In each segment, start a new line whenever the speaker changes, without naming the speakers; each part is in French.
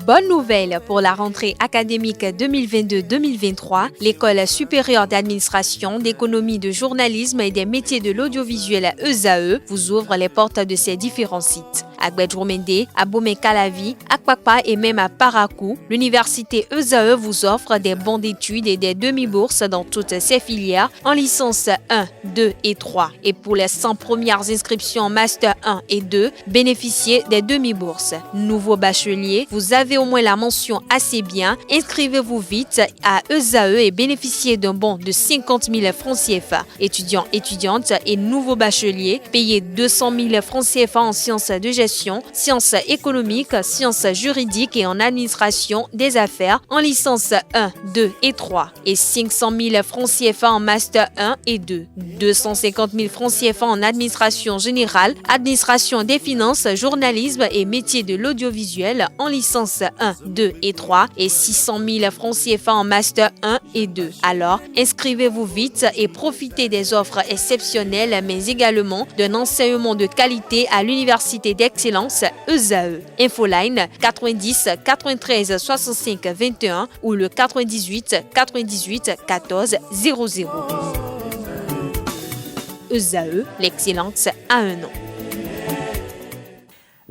Bonne nouvelle pour la rentrée académique 2022-2023, l'École supérieure d'administration, d'économie, de journalisme et des métiers de l'audiovisuel ESAE vous ouvre les portes de ses différents sites. À Gbedjomende, à Bomé-Calavi, à Kpakpa et même à Parakou, l'université ESAE vous offre des bons d'études et des demi-bourses dans toutes ses filières en licence 1, 2 et 3. Et pour les 100 premières inscriptions en master 1 et 2, bénéficiez des demi-bourses. Nouveau bachelier, vous avez au moins la mention assez bien. Inscrivez-vous vite à ESAE et bénéficiez d'un bon de 50 000 francs CFA. Étudiants, étudiantes et nouveaux bacheliers, payez 200 000 francs CFA en sciences de gestion, sciences économiques, sciences juridiques et en administration des affaires en licence 1, 2 et 3 et 500 000 francs CFA en master 1 et 2, 250 000 francs CFA en administration générale, administration des finances, journalisme et métiers de l'audiovisuel en licence 1, 2 et 3 et 600 000 francs CFA en master 1 et 2. Alors, inscrivez-vous vite et profitez des offres exceptionnelles mais également d'un enseignement de qualité à l'université d'excellence ESAE. Infoline 90 93 65 21 ou le 98 98 14 00. ESAE, l'excellence a un nom.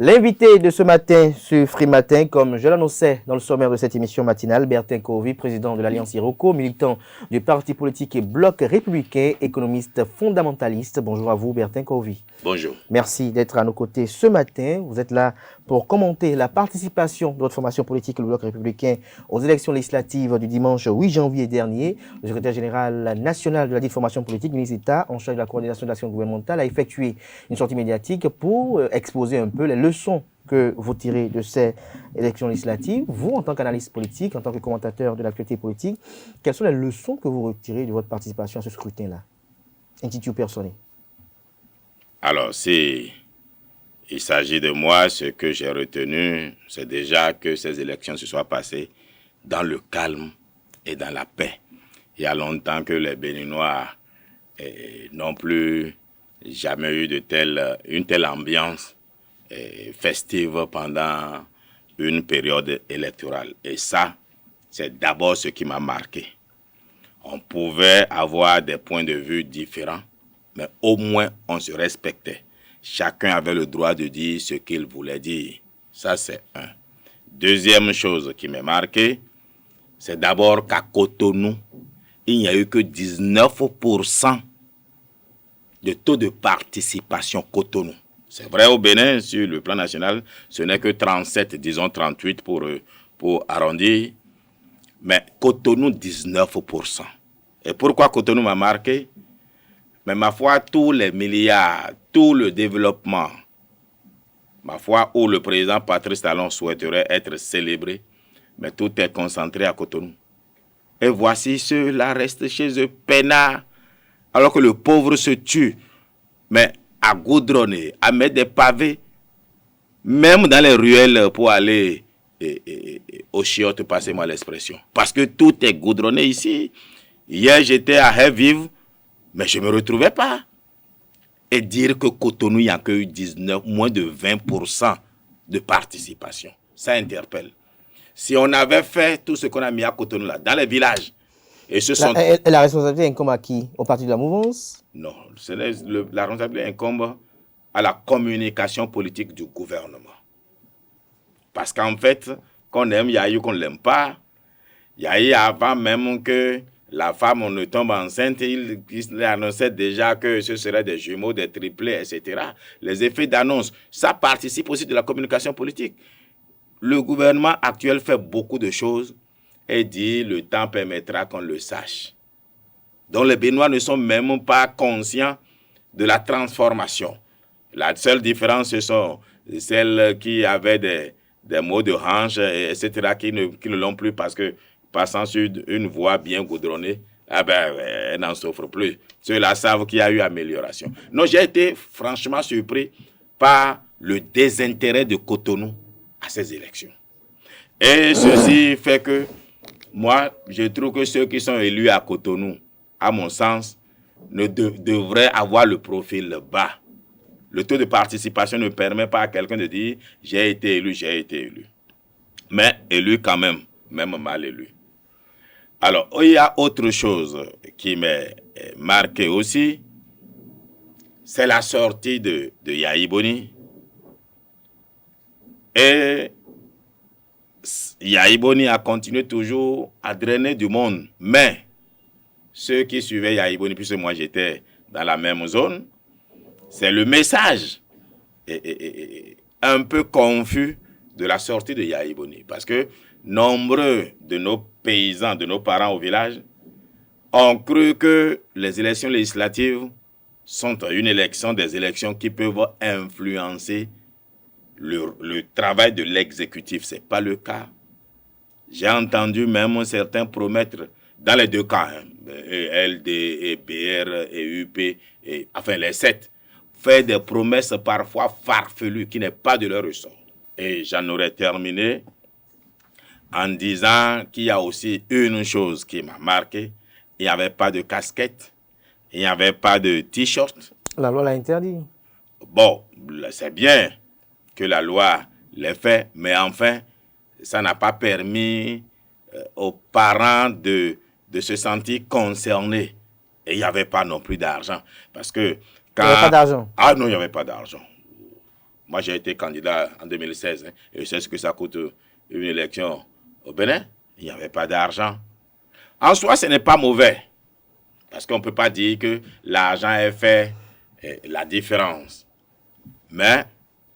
L'invité de ce matin sur Free Matin, comme je l'annonçais dans le sommaire de cette émission matinale, Bertin Kovi, président de l'Alliance Iroko, militant du parti politique et bloc républicain, économiste fondamentaliste. Bonjour à vous, Bertin Kovi.
Bonjour.
Merci d'être à nos côtés ce matin. Vous êtes là pour commenter la participation de votre formation politique, le bloc républicain, aux élections législatives du dimanche 8 janvier dernier. Le secrétaire général national de la formation politique, ministre d'État en charge de la coordination de l'action gouvernementale, a effectué une sortie médiatique pour exposer un peu les leçons que vous tirez de ces élections législatives. Vous, en tant qu'analyste politique, en tant que commentateur de l'actualité politique, quelles sont les leçons que vous retirez de votre participation à ce scrutin-là? Intitulé personnel.
Alors, il s'agit de moi, ce que j'ai retenu, c'est déjà que ces élections se soient passées dans le calme et dans la paix. Il y a longtemps que les Béninois n'ont plus jamais eu une telle ambiance festive pendant une période électorale. Et ça, c'est d'abord ce qui m'a marqué. On pouvait avoir des points de vue différents, mais au moins on se respectait. Chacun avait le droit de dire ce qu'il voulait dire. Ça, c'est un. Deuxième chose qui m'a marqué, c'est d'abord qu'à Cotonou, il n'y a eu que 19% de taux de participation Cotonou. C'est vrai au Bénin, sur le plan national, ce n'est que 37, disons 38 pour arrondir. Mais Cotonou, 19%. Et pourquoi Cotonou m'a marqué? Mais ma foi, tous les milliards, tout le développement, ma foi, où le président Patrice Talon souhaiterait être célébré, mais tout est concentré à Cotonou. Et voici ceux-là restent chez eux, peinards, alors que le pauvre se tue. Mais à goudronner, à mettre des pavés, même dans les ruelles pour aller aux chiottes, passez-moi l'expression. Parce que tout est goudronné ici. Hier, j'étais à Haye-Vive, mais je ne me retrouvais pas. Et dire que Cotonou, il n'y a que eu moins de 20% de participation, ça interpelle. Si on avait fait tout ce qu'on a mis à Cotonou, là, dans les villages, et
la responsabilité incombe à qui? Au parti de la mouvance?
Non, la responsabilité incombe à la communication politique du gouvernement. Parce qu'en fait, qu'on aime Yahi, qu'on ne l'aime pas, Yahi, avant même que la femme ne tombe enceinte, il annonçait déjà que ce serait des jumeaux, des triplés, etc. Les effets d'annonce, ça participe aussi de la communication politique. Le gouvernement actuel fait beaucoup de choses et dit le temps permettra qu'on le sache. Donc les Béninois ne sont même pas conscients de la transformation. La seule différence, ce sont celles qui avaient des maux de hanche, etc., qui ne l'ont plus parce que, passant sur une voie bien goudronnée, elles n'en souffrent plus. Ceux-là savent qu'il y a eu amélioration. Non, j'ai été franchement surpris par le désintérêt de Cotonou à ces élections. Et ceci fait que, moi, je trouve que ceux qui sont élus à Cotonou, à mon sens, devraient avoir le profil bas. Le taux de participation ne permet pas à quelqu'un de dire « j'ai été élu ». mais élu quand même mal élu. Alors, il y a autre chose qui m'a marqué aussi, c'est la sortie de Yahi Boni. Et Yahi Boni a continué toujours à drainer du monde. Mais ceux qui suivaient Yahi Boni, puisque moi j'étais dans la même zone, c'est le message un peu confus de la sortie de Yahi Boni. Parce que nombreux de nos paysans, de nos parents au village, ont cru que les élections législatives sont des élections qui peuvent influencer le travail de l'exécutif. Ce n'est pas le cas. J'ai entendu même certains promettre, dans les deux cas, LD, et BR, et UP, enfin les 7, faire des promesses parfois farfelues qui n'est pas de leur ressort. Et j'en aurais terminé en disant qu'il y a aussi une chose qui m'a marqué. Il n'y avait pas de casquette, il n'y avait pas de t-shirt.
La loi l'a interdit.
Bon, c'est bien que la loi l'ait fait, mais enfin, ça n'a pas permis aux parents de se sentir concernés. Et il n'y avait pas non plus d'argent. Parce que quand...
Il n'y avait pas d'argent?
Ah non, il n'y avait pas d'argent. Moi, j'ai été candidat en 2016. Et je sais ce que ça coûte une élection au Bénin. Il n'y avait pas d'argent. En soi, ce n'est pas mauvais. Parce qu'on ne peut pas dire que l'argent ait fait la différence. Mais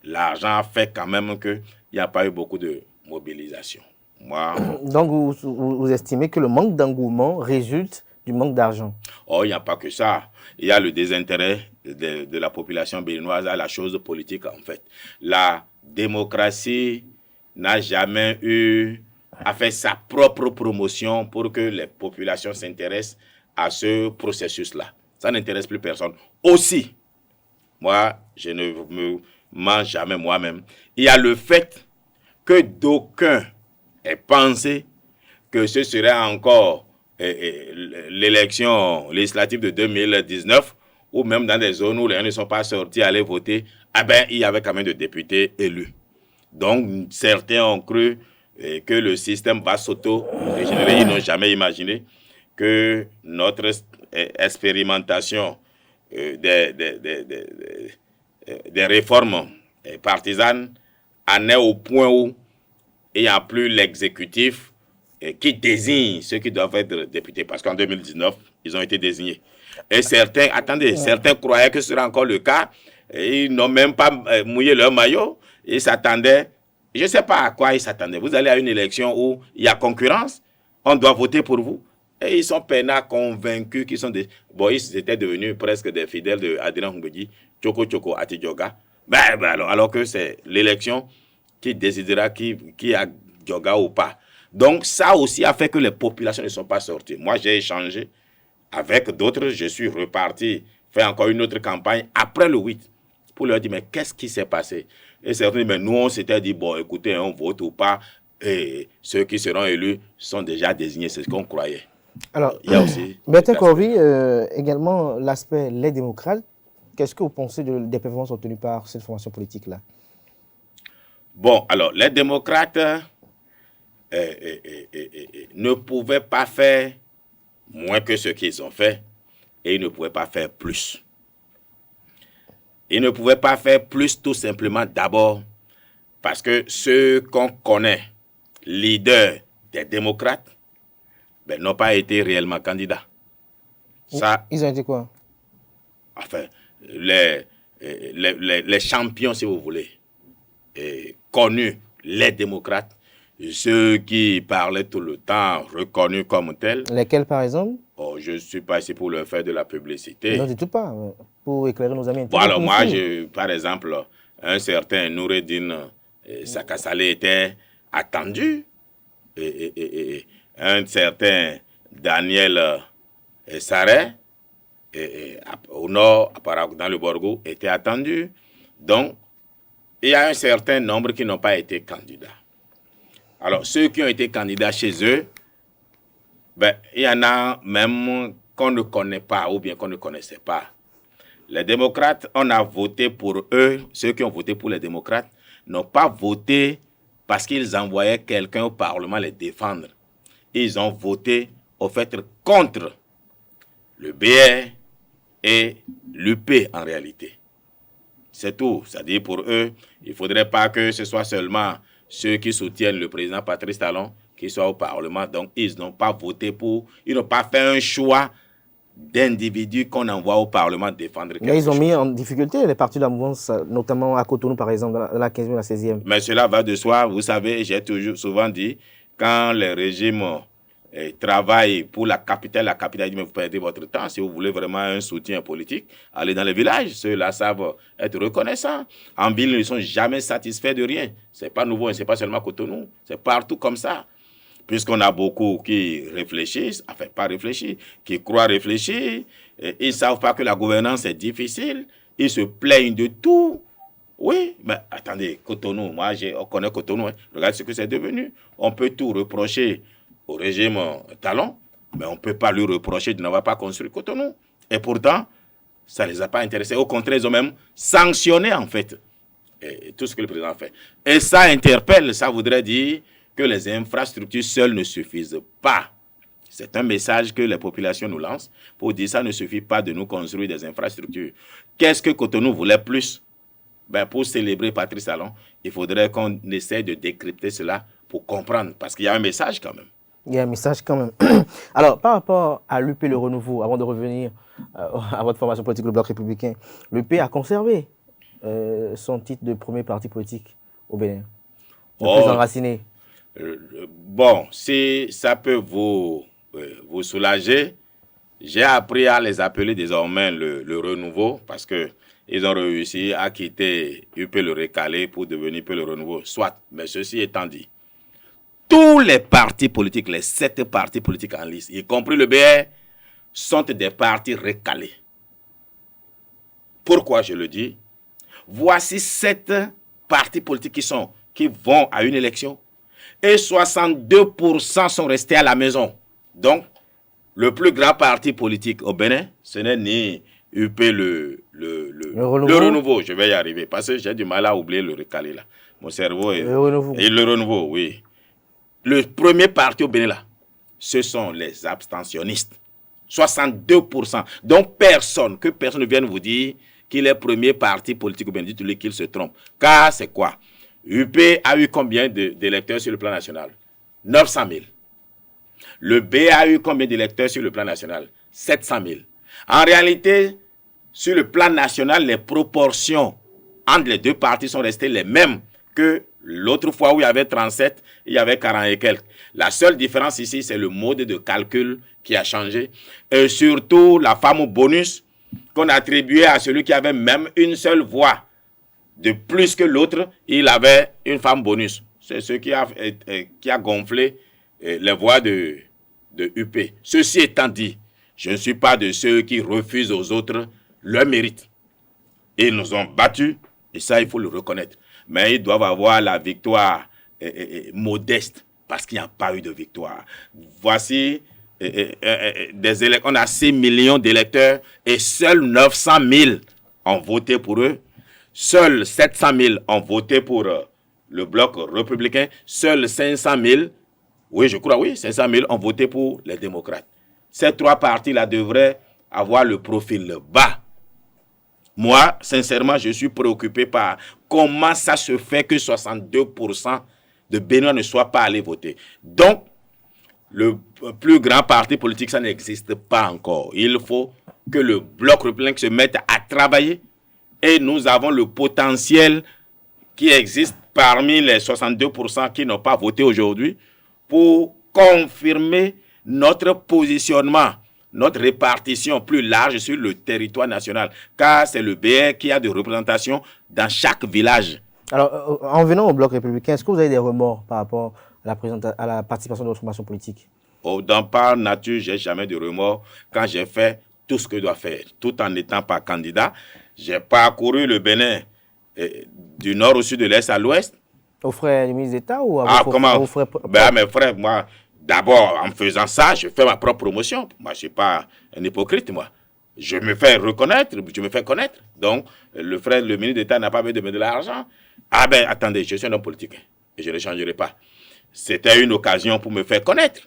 l'argent fait quand même qu'il n'y a pas eu beaucoup de mobilisation. Moi,
donc, vous estimez que le manque d'engouement résulte du manque d'argent?
Oh, il n'y a pas que ça. Il y a le désintérêt de la population béninoise à la chose politique, en fait. La démocratie n'a jamais eu à faire sa propre promotion pour que les populations s'intéressent à ce processus-là. Ça n'intéresse plus personne. Aussi, moi, je ne me mens jamais moi-même. Il y a le fait que d'aucuns aient pensé que ce serait encore l'élection législative de 2019, ou même dans des zones où les gens ne sont pas sortis aller voter, il y avait quand même des députés élus. Donc, certains ont cru que le système va s'auto-régénérer. Ils n'ont jamais imaginé que notre expérimentation des réformes partisanes en est au point où il n'y a plus l'exécutif qui désigne ceux qui doivent être députés. Parce qu'en 2019, ils ont été désignés. Et certains croyaient que ce serait encore le cas. Et ils n'ont même pas mouillé leur maillot. Ils s'attendaient. Je ne sais pas à quoi ils s'attendaient. Vous allez à une élection où il y a concurrence. On doit voter pour vous. Et ils sont peinards convaincus qu'ils sont des... Bon, ils étaient devenus presque des fidèles de Adrien Humbedi, Tchoko Tchoko Atidjoga. Alors que c'est l'élection qui décidera qui a Djoga ou pas. Donc, ça aussi a fait que les populations ne sont pas sorties. Moi, j'ai échangé avec d'autres. Je suis reparti faire encore une autre campagne après le 8 pour leur dire, mais qu'est-ce qui s'est passé? Et certains disent, mais nous, on s'était dit, bon, écoutez, on vote ou pas. Et ceux qui seront élus sont déjà désignés. C'est ce qu'on croyait.
Alors,
il y a aussi...
Bertin Corvy, également, l'aspect les démocrates. Qu'est-ce que vous pensez des performances obtenues par cette formation politique-là?
Bon, alors, les démocrates ne pouvaient pas faire moins que ce qu'ils ont fait et ils ne pouvaient pas faire plus. Ils ne pouvaient pas faire plus tout simplement d'abord parce que ceux qu'on connaît, leaders des démocrates, n'ont pas été réellement candidats. Ça,
ils ont été quoi?
Enfin, les champions, si vous voulez, connus, les démocrates, ceux qui parlaient tout le temps, reconnus comme tels.
Lesquels, par exemple?
Oh, je ne suis pas ici pour leur faire de la publicité.
Non, du tout pas. Pour éclairer nos amis.
Bon, alors moi, par exemple, un certain Noureddin Sakassale était attendu. Et un certain Daniel Sarret, au nord, dans le Borgo, était attendu. Donc, il y a un certain nombre qui n'ont pas été candidats. Alors, ceux qui ont été candidats chez eux, il y en a même qu'on ne connaît pas ou bien qu'on ne connaissait pas. Les démocrates, on a voté pour eux. Ceux qui ont voté pour les démocrates n'ont pas voté parce qu'ils envoyaient quelqu'un au Parlement les défendre. Ils ont voté au fait contre le BR et l'UP en réalité. C'est tout. C'est-à-dire pour eux, il ne faudrait pas que ce soit seulement ceux qui soutiennent le président Patrice Talon qui soient au Parlement. Donc, ils n'ont pas voté pour, ils n'ont pas fait un choix d'individus qu'on envoie au Parlement défendre quelque chose.
Mais ils ont mis en difficulté les partis de la mouvance, notamment à Cotonou, par exemple, dans la 15e et la 16e.
Mais cela va de soi. Vous savez, j'ai toujours souvent dit, quand les régimes travaillent pour la capitale dit, mais vous perdez votre temps. Si vous voulez vraiment un soutien politique, allez dans les villages. Ceux-là savent être reconnaissants. En ville, ils ne sont jamais satisfaits de rien. Ce n'est pas nouveau, ce n'est pas seulement Cotonou. C'est partout comme ça. Puisqu'on a beaucoup qui réfléchissent, enfin pas réfléchir, qui croient réfléchir, ils ne savent pas que la gouvernance est difficile, ils se plaignent de tout. Oui, mais attendez, Cotonou, on connaît Cotonou, hein. Regardez ce que c'est devenu. On peut tout reprocher au régime Talon, mais on ne peut pas lui reprocher de n'avoir pas construit Cotonou. Et pourtant, ça ne les a pas intéressés. Au contraire, ils ont même sanctionné en fait tout ce que le président a fait. Et ça interpelle, ça voudrait dire que les infrastructures seules ne suffisent pas. C'est un message que les populations nous lancent pour dire que ça ne suffit pas de nous construire des infrastructures. Qu'est-ce que Cotonou voulait plus? Pour célébrer Patrice Talon, il faudrait qu'on essaie de décrypter cela pour comprendre, parce qu'il y a un message quand même.
Il y a un message quand même. Alors, par rapport à l'UP Le Renouveau, avant de revenir à votre formation politique, le Bloc républicain, l'UP a conservé son titre de premier parti politique au Bénin. Le plus enraciné.
Bon, si ça peut vous soulager, j'ai appris à les appeler désormais le Renouveau parce qu'ils ont réussi à quitter UP le Recalé pour devenir UP le Renouveau. Soit, mais ceci étant dit, tous les partis politiques, les 7 partis politiques en liste, y compris le BR, sont des partis recalés. Pourquoi je le dis? Voici 7 partis politiques qui vont à une élection et 62% sont restés à la maison. Donc, le plus grand parti politique au Bénin, ce n'est ni UP le renouveau. Je vais y arriver parce que j'ai du mal à oublier le recalé là. Mon cerveau est... Le renouveau, oui. Le premier parti au Bénin là, ce sont les abstentionnistes. 62%. Donc, personne ne vienne vous dire qu'il est premier parti politique au Bénin, dites-lui qu'il se trompe. Car c'est quoi? UP a eu combien d'électeurs sur le plan national? 900 000. Le B a eu combien d'électeurs sur le plan national? 700 000. En réalité, sur le plan national, les proportions entre les deux partis sont restées les mêmes que l'autre fois où il y avait 37, il y avait 40 et quelques. La seule différence ici, c'est le mode de calcul qui a changé. Et surtout, la fameux bonus qu'on attribuait à celui qui avait même une seule voix de plus que l'autre, il avait une femme bonus. C'est ce qui a gonflé les voix de UP. Ceci étant dit, je ne suis pas de ceux qui refusent aux autres leur mérite. Ils nous ont battus, et ça, il faut le reconnaître. Mais ils doivent avoir la victoire modeste, parce qu'il n'y a pas eu de victoire. Voici des électeurs. On a 6 millions d'électeurs, et seuls 900 000 ont voté pour eux. Seuls 700 000 ont voté pour le Bloc républicain. Seuls 500 000, oui, je crois, oui, 500 000 ont voté pour les démocrates. Ces 3 partis-là devraient avoir le profil bas. Moi, sincèrement, je suis préoccupé par comment ça se fait que 62% de Béninois ne soient pas allés voter. Donc, le plus grand parti politique, ça n'existe pas encore. Il faut que le Bloc républicain se mette à travailler. Et nous avons le potentiel qui existe parmi les 62% qui n'ont pas voté aujourd'hui pour confirmer notre positionnement, notre répartition plus large sur le territoire national. Car c'est le BR qui a de représentation dans chaque village.
Alors, en venant au Bloc républicain, est-ce que vous avez des remords par rapport à la participation de votre formation politique?
Par nature, je n'ai jamais de remords quand j'ai fait tout ce que je dois faire, tout en n'étant pas candidat. J'ai parcouru le Bénin du nord au sud, de l'est à l'ouest.
Aux frais du ministre d'État ou à
vos
frais
mes frères, moi, d'abord, en faisant ça, je fais ma propre promotion. Moi, je ne suis pas un hypocrite, moi. Je me fais reconnaître, je me fais connaître. Donc, le ministre d'État n'a pas besoin de me donner de l'argent. Attendez, je suis un homme politique. et je ne changerai pas. C'était une occasion pour me faire connaître.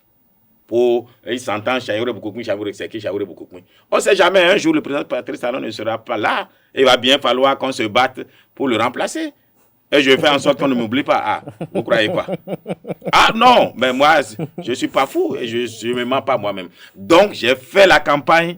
Il s'entend, Chayoure Boukoukmi, Chayoure Seki, Chayoure Boukoukmi. On ne sait jamais, un jour, le président Patrice Talon ne sera pas là. Il va bien falloir qu'on se batte pour le remplacer. Et je fais en sorte qu'on ne m'oublie pas. Ah, vous croyez quoi? Ah non, mais moi, je ne suis pas fou et je ne me mens pas moi-même. Donc, j'ai fait la campagne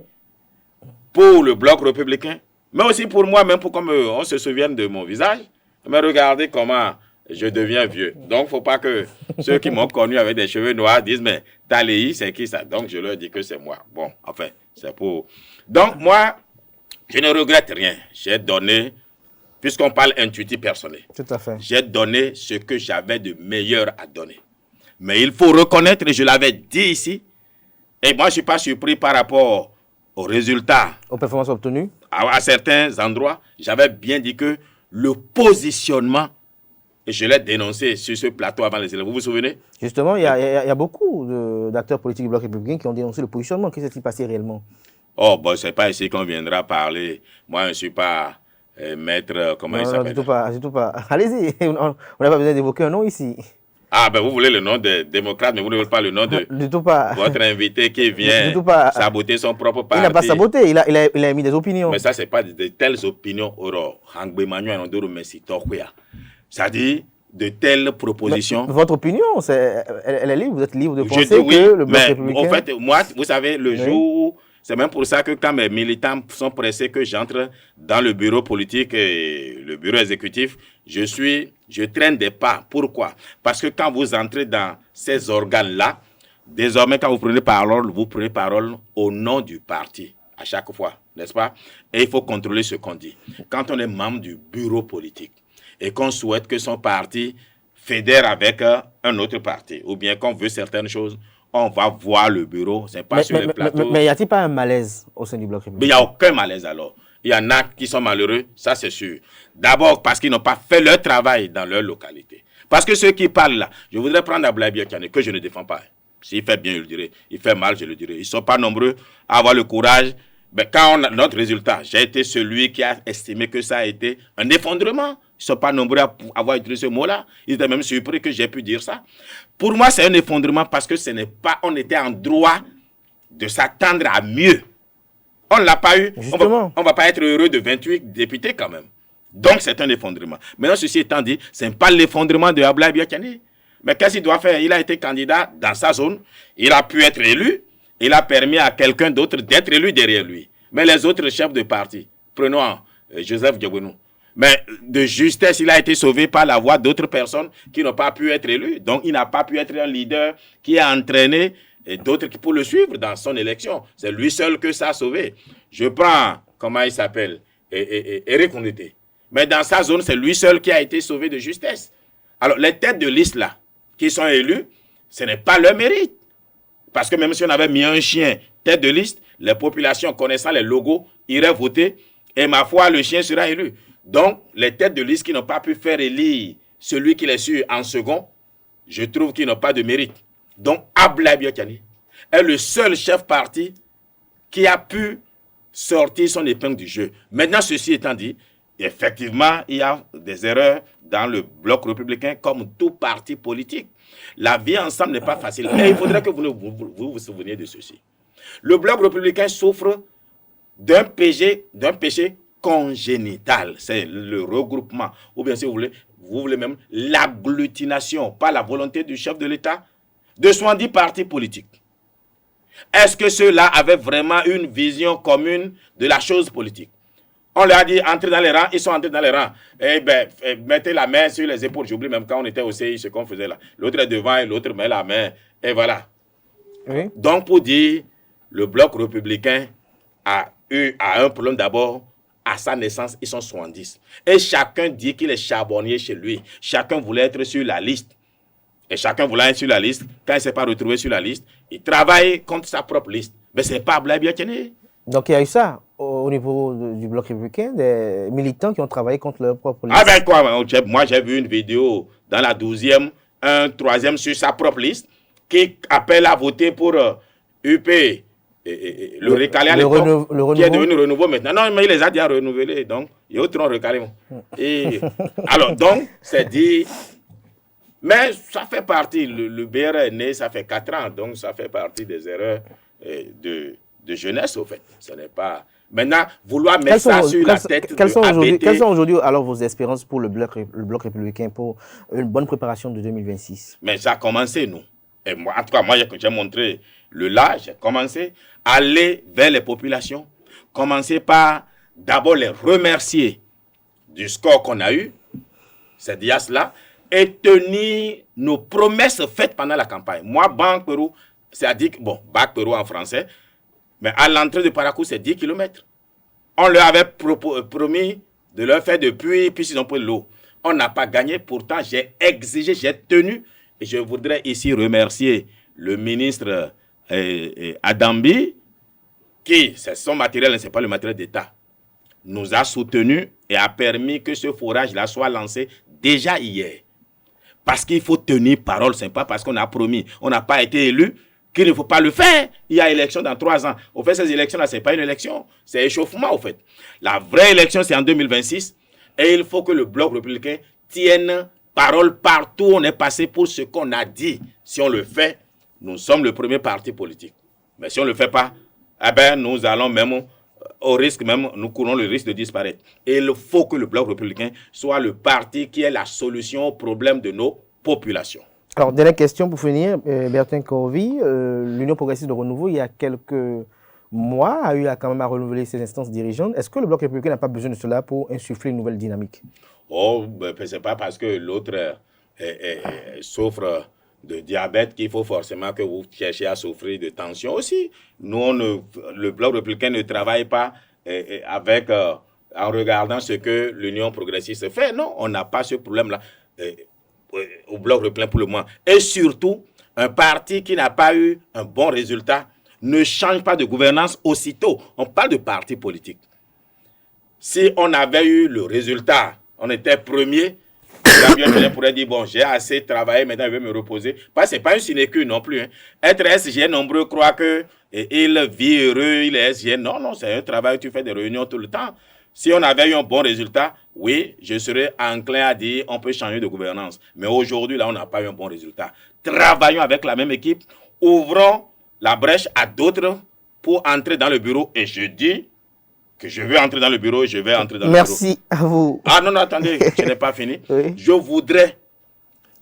pour le Bloc républicain, mais aussi pour moi-même, pour qu'on se souvienne de mon visage. Mais regardez comment je deviens vieux. Donc, il ne faut pas que ceux qui m'ont connu avec des cheveux noirs disent, mais Taléi, c'est qui ça? Donc, je leur dis que c'est moi. Bon, enfin, c'est pour... Donc, moi, je ne regrette rien. J'ai donné, puisqu'on parle intuitif personnel,
Tout à fait.
j'ai donné ce que j'avais de meilleur à donner. Mais il faut reconnaître, et je l'avais dit ici, et moi, je ne suis pas surpris par rapport aux résultats,
Aux performances obtenues.
à certains endroits, j'avais bien dit que le positionnement, et je l'ai dénoncé sur ce plateau avant les élections, vous vous souvenez?
Justement, il y a beaucoup d'acteurs politiques du Bloc républicain qui ont dénoncé le positionnement. Qu'est-ce qui s'est passé réellement?
Oh, bon, c'est pas ici qu'on viendra parler. Moi, je ne suis pas maître, comment il s'appelle?
Du tout pas. Allez-y, on n'a pas besoin d'évoquer un nom ici.
Ah, ben vous voulez le nom des démocrates, mais vous ne voulez pas le nom de
Du tout pas.
votre invité qui vient saboter son propre parti.
Il n'a pas saboté, il a émis des opinions.
Mais ça, ce n'est pas de telles opinions. C'est-à-dire de telles propositions.
Mais votre opinion, elle est libre, vous êtes libre de penser
Je dis oui,
que le Bloc
mais
républicain...
en fait, moi, vous savez, le
Oui.
jour, c'est même pour ça que quand mes militants sont pressés que j'entre dans le bureau politique et le bureau exécutif, je traîne des pas. Pourquoi? Parce que quand vous entrez dans ces organes-là, désormais, quand vous prenez parole au nom du parti, à chaque fois, n'est-ce pas? Et il faut contrôler ce qu'on dit. Quand on est membre du bureau politique et qu'on souhaite que son parti fédère avec un autre parti, ou bien qu'on veut certaines choses, on va voir le bureau, c'est pas sur les plateaux.
Mais y a-t-il pas un malaise au sein du Bloc
Mais il
républicain?
n'y a aucun malaise alors. Il y en a qui sont malheureux, ça c'est sûr. D'abord parce qu'ils n'ont pas fait leur travail dans leur localité. Parce que ceux qui parlent là, je voudrais prendre Ablaye Biakane, que je ne défends pas. S'il fait bien, je le dirai. Il fait mal, je le dirai. Ils ne sont pas nombreux à avoir le courage. Mais quand on a notre résultat, j'ai été celui qui a estimé que ça a été un effondrement. Ils ne sont pas nombreux à avoir utilisé ce mot-là. Ils étaient même surpris que j'ai pu dire ça. Pour moi, c'est un effondrement parce que ce n'est pas, on était en droit de s'attendre à mieux. On ne l'a pas eu.
Justement.
On ne va pas être heureux de 28 députés quand même. Donc, c'est un effondrement. Maintenant, ceci étant dit, ce n'est pas l'effondrement de Ablaye Biakane. Mais qu'est-ce qu'il doit faire? Il a été candidat dans sa zone. Il a pu être élu. Il a permis à quelqu'un d'autre d'être élu derrière lui. Mais les autres chefs de parti, prenons Joseph Diabonou. Mais de justesse, il a été sauvé par la voix d'autres personnes qui n'ont pas pu être élues. Donc, il n'a pas pu être un leader qui a entraîné d'autres qui pour le suivre dans son élection. C'est lui seul que ça a sauvé. Je prends, comment il s'appelle, Eric Ondete. Mais dans sa zone, c'est lui seul qui a été sauvé de justesse. Alors, les têtes de liste là, qui sont élus, ce n'est pas leur mérite. Parce que même si on avait mis un chien tête de liste, les populations connaissant les logos iraient voter et ma foi, le chien sera élu. Donc, les têtes de liste qui n'ont pas pu faire élire celui qui les suit en second, je trouve qu'ils n'ont pas de mérite. Donc, Ablaye Biakane est le seul chef parti qui a pu sortir son épingle du jeu. Maintenant, ceci étant dit, effectivement, il y a des erreurs dans le Bloc républicain comme tout parti politique. La vie ensemble n'est pas facile. Mais il faudrait que vous souveniez de ceci. Le Bloc républicain souffre d'un péché congénital. C'est le regroupement. Ou bien si vous voulez même l'agglutination, pas la volonté du chef de l'État, de 70 partis politiques. Est-ce que ceux-là avaient vraiment une vision commune de la chose politique? On leur a dit, entrez dans les rangs, ils sont entrés dans les rangs. Eh bien, mettez la main sur les épaules. J'oublie même quand on était au CI, ce qu'on faisait là. L'autre est devant et l'autre met la main. Et voilà.
Oui.
Donc, pour dire, le Bloc républicain a un problème d'abord. À sa naissance, ils sont 70. Et chacun dit qu'il est charbonnier chez lui. Chacun voulait être sur la liste. Et chacun voulait être sur la liste. Quand il ne s'est pas retrouvé sur la liste, il travaille contre sa propre liste. Mais ce n'est pas Ablaye Biakane.
Donc il y a eu ça au niveau du Bloc républicain, des militants qui ont travaillé contre leur propre liste.
Ah ben quoi, moi j'ai vu une vidéo dans la 12e, un 3e sur sa propre liste, qui appelle à voter pour UP, le recalé à l'époque, qui est devenu renouveau maintenant. Non, mais il les a déjà renouvelés, donc ils ont recalé. Et alors, donc, c'est dit, Mais ça fait partie, le BR est né, ça fait 4 ans, donc ça fait partie des erreurs de jeunesse, au fait. Ce n'est pas... Maintenant, vouloir mettre ça sur la tête
quelles sont
de
aujourd'hui alors vos espérances pour le bloc républicain, pour une bonne préparation de 2026?
Mais ça a commencé, nous. Et moi, en tout cas, moi, j'ai montré j'ai commencé à aller vers les populations, commencer par d'abord les remercier du score qu'on a eu, c'est dire cela, et tenir nos promesses faites pendant la campagne. Moi, Banque Pérou, c'est-à-dire, bon, Bac Pérou en français, mais à l'entrée de Parakou, c'est 10 km. On leur avait promis de leur faire de puits, puis ils ont pris l'eau. On n'a pas gagné, pourtant j'ai exigé, j'ai tenu, et je voudrais ici remercier le ministre Adambi, qui, c'est son matériel, ce n'est pas le matériel d'État, nous a soutenus et a permis que ce forage-là soit lancé déjà hier. Parce qu'il faut tenir parole, ce n'est pas parce qu'on a promis, on n'a pas été élu, qu'il ne faut pas le faire. Il y a élection dans 3 ans. Au fait, ces élections-là, ce n'est pas une élection, c'est échauffement, au fait. La vraie élection, c'est en 2026, et il faut que le bloc républicain tienne parole partout où on est passé pour ce qu'on a dit. Si on le fait, nous sommes le premier parti politique. Mais si on ne le fait pas, eh ben, nous allons même au risque, nous courons le risque de disparaître. Et il faut que le bloc républicain soit le parti qui est la solution aux problèmes de nos populations.
Alors, dernière question pour finir, Bertin Corvi, l'Union progressiste de renouveau, il y a quelques mois, a eu quand même à renouveler ses instances dirigeantes. Est-ce que le bloc républicain n'a pas besoin de cela pour insuffler une nouvelle dynamique?
Oh, ben, c'est pas parce que l'autre souffre de diabète qu'il faut forcément que vous cherchiez à souffrir de tension aussi. Nous, le bloc républicain ne travaille pas en regardant ce que l'Union progressiste fait. Non, on n'a pas ce problème-là au bloc républicain pour le moment. Et surtout, un parti qui n'a pas eu un bon résultat ne change pas de gouvernance aussitôt. On parle de parti politique. Si on avait eu le résultat, on était premier, je pourrais dire, bon, j'ai assez travaillé, maintenant je vais me reposer. Parce que ce n'est pas une sinécure non plus. Hein. Être SG, nombreux croient qu'il vit heureux, il est SG. Non, non, c'est un travail, tu fais des réunions tout le temps. Si on avait eu un bon résultat, oui, je serais enclin à dire on peut changer de gouvernance. Mais aujourd'hui, là, on n'a pas eu un bon résultat. Travaillons avec la même équipe, ouvrons la brèche à d'autres pour entrer dans le bureau. Et je dis que je vais entrer dans le bureau et je vais entrer dans le bureau.
Merci à vous.
Ah non, non, attendez, je n'ai pas fini. Oui. Je voudrais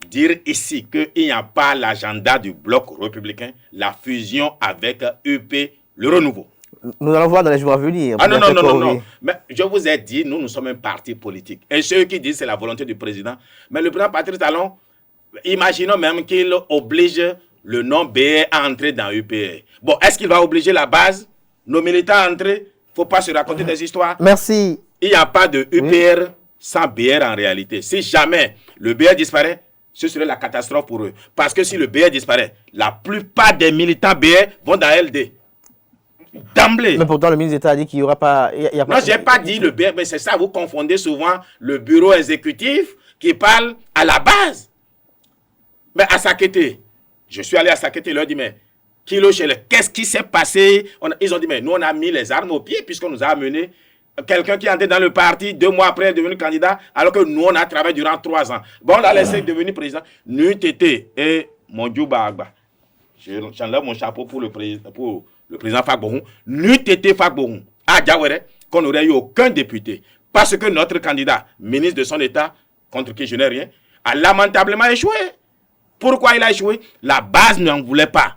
dire ici qu'il n'y a pas l'agenda du bloc républicain, la fusion avec UP, le renouveau.
Nous allons voir dans les jours à venir.
Ah non, non, non, non, non. Mais je vous ai dit, nous sommes un parti politique. Et ceux qui disent que c'est la volonté du président. Mais le président Patrice Talon, imaginons même qu'il oblige le nom BR à entrer dans UPR. Bon, est-ce qu'il va obliger la base, nos militants à entrer? Il ne faut pas se raconter des histoires.
Merci.
Il n'y a pas de UPR sans BR en réalité. Si jamais le BR disparaît, ce serait la catastrophe pour eux. Parce que si le BR disparaît, la plupart des militants BR vont dans LD. D'emblée.
Mais pourtant, le ministre d'État a dit qu'il n'y aura pas...
Non, je n'ai pas dit le BR, mais c'est ça, vous confondez souvent le bureau exécutif qui parle à la base. Mais à Sakété, je suis allé à Sakété, ils leur dit, mais Kilo Chele, qu'est-ce qui s'est passé? Ils ont dit, mais nous, on a mis les armes au pied puisqu'on nous a amené quelqu'un qui est entré dans le parti, 2 mois après, est devenu candidat, alors que nous, on a travaillé durant 3 ans. Bon, on l'a laissé devenir président. N'eût été, et mon Djouba Agba, j'enlève mon chapeau pour le président Fagbohun, n'eût été Fagbohun à Diawere, qu'on n'aurait eu aucun député. Parce que notre candidat, ministre de son État, contre qui je n'ai rien, a lamentablement échoué. Pourquoi il a échoué? La base n'en voulait pas.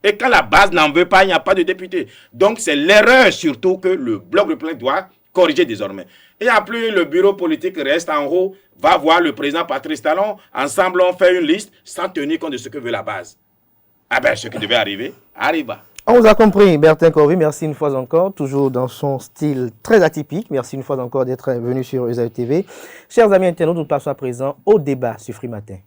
Et quand la base n'en veut pas, il n'y a pas de député. Donc c'est l'erreur surtout que le bloc républicain doit corriger désormais. Et en plus, le bureau politique reste en haut, va voir le président Patrice Talon. Ensemble, on fait une liste sans tenir compte de ce que veut la base. Ah ben, ce qui devait arriver, arriva.
On vous a compris, Bertin Corvi, merci une fois encore, toujours dans son style très atypique. Merci une fois encore d'être venu sur ESAE TV. Chers amis internautes, nous passons à présent au débat sur Free Matin.